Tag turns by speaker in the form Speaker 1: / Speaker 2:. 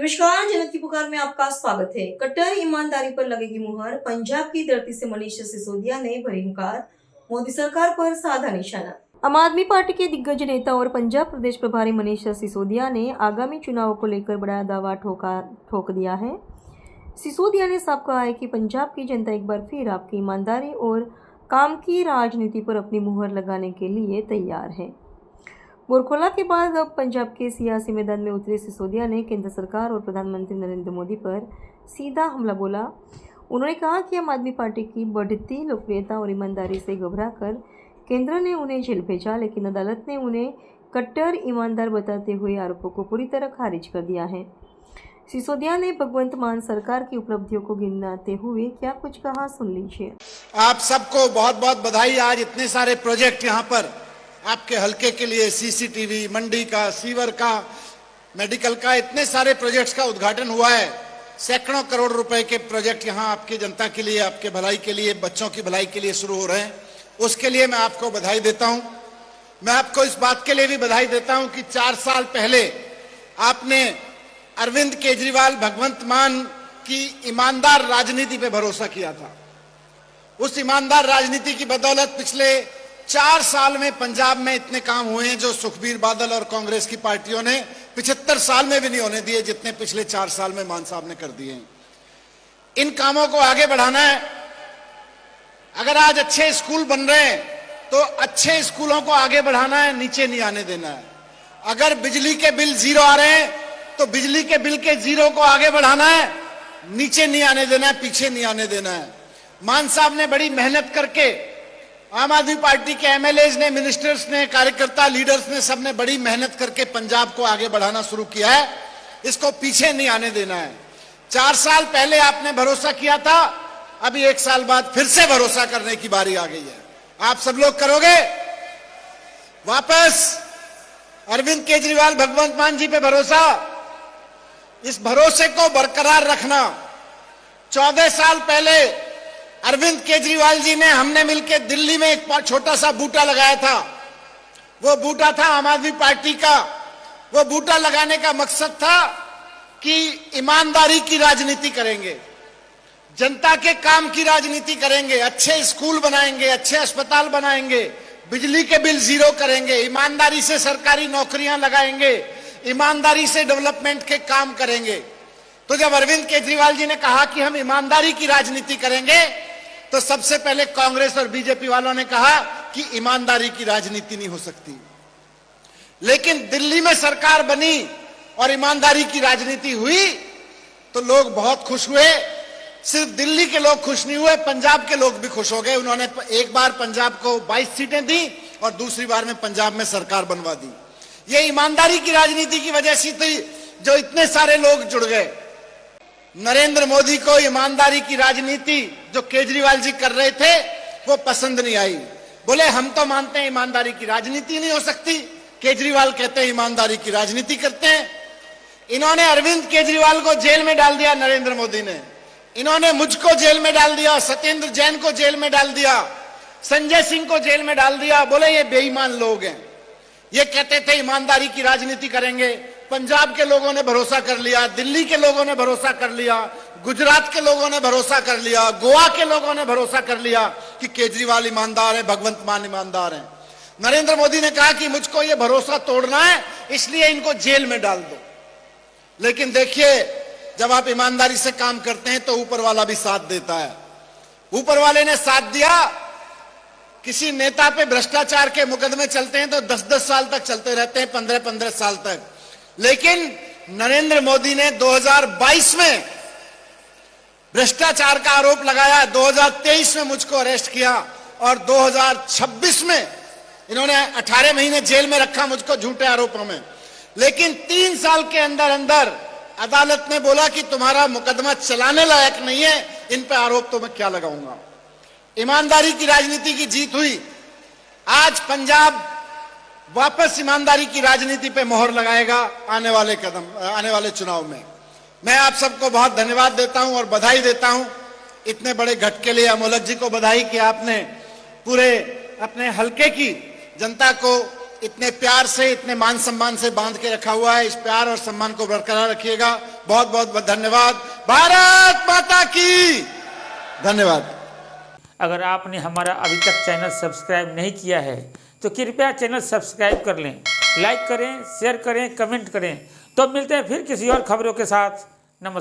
Speaker 1: नमस्कार, जनता की पुकार में आपका स्वागत है। कट्टर ईमानदारी पर लगेगी मुहर। पंजाब की धरती से मनीष सिसोदिया ने भरी हुंकार। मोदी सरकार पर साधा निशाना। आम आदमी पार्टी के दिग्गज नेता और पंजाब प्रदेश प्रभारी मनीष सिसोदिया ने आगामी चुनावों को लेकर बड़ा दावा ठोक दिया है। सिसोदिया ने साफ कहा है कि पंजाब की जनता एक बार फिर आपकी ईमानदारी और काम की राजनीति पर अपनी मुहर लगाने के लिए तैयार है। बोरखोला के बाद अब पंजाब के सियासी मैदान में उतरे सिसोदिया ने केंद्र सरकार और प्रधानमंत्री नरेंद्र मोदी पर सीधा हमला बोला। उन्होंने कहा कि आम आदमी पार्टी की बढ़ती लोकप्रियता और ईमानदारी से घबराकर केंद्र ने उन्हें जेल भेजा, लेकिन अदालत ने उन्हें कट्टर ईमानदार बताते हुए आरोपों को पूरी तरह खारिज कर दिया है। सिसोदिया ने भगवंत मान सरकार की उपलब्धियों को गिनाते हुए क्या कुछ कहा, सुन लीजिए।
Speaker 2: आप सबको बहुत बहुत बधाई। आज इतने सारे प्रोजेक्ट यहाँ पर आपके हल्के के लिए, सीसीटीवी, मंडी का, सीवर का, मेडिकल का, इतने सारे प्रोजेक्ट्स का उद्घाटन हुआ है। सैकड़ों करोड़ रुपए के प्रोजेक्ट यहाँ आपकी जनता के लिए, आपके भलाई के लिए, बच्चों की भलाई के लिए शुरू हो रहे हैं। उसके लिए मैं आपको बधाई देता हूं। मैं आपको इस बात के लिए भी बधाई देता हूं कि 4 साल पहले आपने अरविंद केजरीवाल, भगवंत मान की ईमानदार राजनीति पे भरोसा किया था। उस ईमानदार राजनीति की बदौलत पिछले 4 साल में पंजाब में इतने काम हुए हैं जो सुखबीर बादल और कांग्रेस की पार्टियों ने 75 साल में भी नहीं होने दिए, जितने पिछले 4 साल में मान साहब ने कर दिए हैं। इन कामों को आगे बढ़ाना है। अगर आज अच्छे स्कूल बन रहे हैं तो अच्छे स्कूलों को आगे बढ़ाना है, नीचे नहीं आने देना है। अगर बिजली के बिल 0 आ रहे हैं तो बिजली के बिल के 0 को आगे बढ़ाना है, नीचे नहीं आने देना है, पीछे नहीं आने देना है। मान साहब ने बड़ी मेहनत करके, आम आदमी पार्टी के एमएलएज ने, मिनिस्टर्स ने, कार्यकर्ता, लीडर्स ने, सबने बड़ी मेहनत करके पंजाब को आगे बढ़ाना शुरू किया है। इसको पीछे नहीं आने देना है। 4 साल पहले आपने भरोसा किया था, अभी 1 साल बाद फिर से भरोसा करने की बारी आ गई है। आप सब लोग करोगे वापस अरविंद केजरीवाल, भगवंत मान जी पे भरोसा। इस भरोसे को बरकरार रखना। 14 साल पहले अरविंद केजरीवाल जी ने, हमने मिलकर दिल्ली में एक छोटा सा बूटा लगाया था। वो बूटा था आम आदमी पार्टी का। वो बूटा लगाने का मकसद था कि ईमानदारी की राजनीति करेंगे, जनता के काम की राजनीति करेंगे, अच्छे स्कूल बनाएंगे, अच्छे अस्पताल बनाएंगे, बिजली के बिल 0 करेंगे, ईमानदारी से सरकारी नौकरियां लगाएंगे, ईमानदारी से डेवलपमेंट के काम करेंगे। तो जब अरविंद केजरीवाल जी ने कहा कि हम ईमानदारी की राजनीति करेंगे, तो सबसे पहले कांग्रेस और बीजेपी वालों ने कहा कि ईमानदारी की राजनीति नहीं हो सकती। लेकिन दिल्ली में सरकार बनी और ईमानदारी की राजनीति हुई तो लोग बहुत खुश हुए। सिर्फ दिल्ली के लोग खुश नहीं हुए, पंजाब के लोग भी खुश हो गए। उन्होंने एक बार पंजाब को 22 सीटें दी और दूसरी बार में पंजाब में सरकार बनवा दी। ये ईमानदारी की राजनीति की वजह से थी जो इतने सारे लोग जुड़ गए। नरेंद्र मोदी को ईमानदारी की राजनीति जो केजरीवाल जी कर रहे थे वो पसंद नहीं आई। बोले हम तो मानते हैं ईमानदारी की राजनीति नहीं हो सकती, केजरीवाल कहते हैं ईमानदारी की राजनीति करते हैं। इन्होंने अरविंद केजरीवाल को जेल में डाल दिया, नरेंद्र मोदी ने। इन्होंने मुझको जेल में डाल दिया, सत्येंद्र जैन को जेल में डाल दिया, संजय सिंह को जेल में डाल दिया। बोले ये बेईमान लोग हैं। ये कहते थे ईमानदारी की राजनीति करेंगे। पंजाब के लोगों ने भरोसा कर लिया, दिल्ली के लोगों ने भरोसा कर लिया, गुजरात के लोगों ने भरोसा कर लिया, गोवा के लोगों ने भरोसा कर लिया कि केजरीवाल ईमानदार है, भगवंत मान ईमानदार है। नरेंद्र मोदी ने कहा कि मुझको ये भरोसा तोड़ना है, इसलिए इनको जेल में डाल दो। लेकिन देखिए, जब आप ईमानदारी से काम करते हैं तो ऊपर वाला भी साथ देता है। ऊपर वाले ने साथ दिया। किसी नेता पे भ्रष्टाचार के मुकदमे चलते हैं तो 10-10 साल तक चलते रहते हैं, 15-15 साल तक। लेकिन नरेंद्र मोदी ने 2022 में भ्रष्टाचार का आरोप लगाया, 2023 में मुझको अरेस्ट किया और 2026 में इन्होंने 18 महीने जेल में रखा मुझको झूठे आरोपों में। लेकिन 3 साल के अंदर अंदर अदालत ने बोला कि तुम्हारा मुकदमा चलाने लायक नहीं है, इन पे आरोप तो मैं क्या लगाऊंगा। ईमानदारी की राजनीति की जीत हुई। आज पंजाब वापस ईमानदारी की राजनीति पे मोहर लगाएगा आने वाले चुनाव में। मैं आप सबको बहुत धन्यवाद देता हूं और बधाई देता हूं इतने बड़े घट के लिए। अमोलक जी को बधाई कि आपने पूरे अपने हल्के की जनता को इतने प्यार से, इतने मान सम्मान से बांध के रखा हुआ है। इस प्यार और सम्मान को बरकरार रखिएगा। बहुत बहुत धन्यवाद। भारत माता की धन्यवाद।
Speaker 3: अगर आपने हमारा अभी तक चैनल सब्सक्राइब नहीं किया है तो कृपया चैनल सब्सक्राइब कर लें, लाइक करें, शेयर करें, कमेंट करें। तो मिलते हैं फिर किसी और खबरों के साथ। नमस्कार।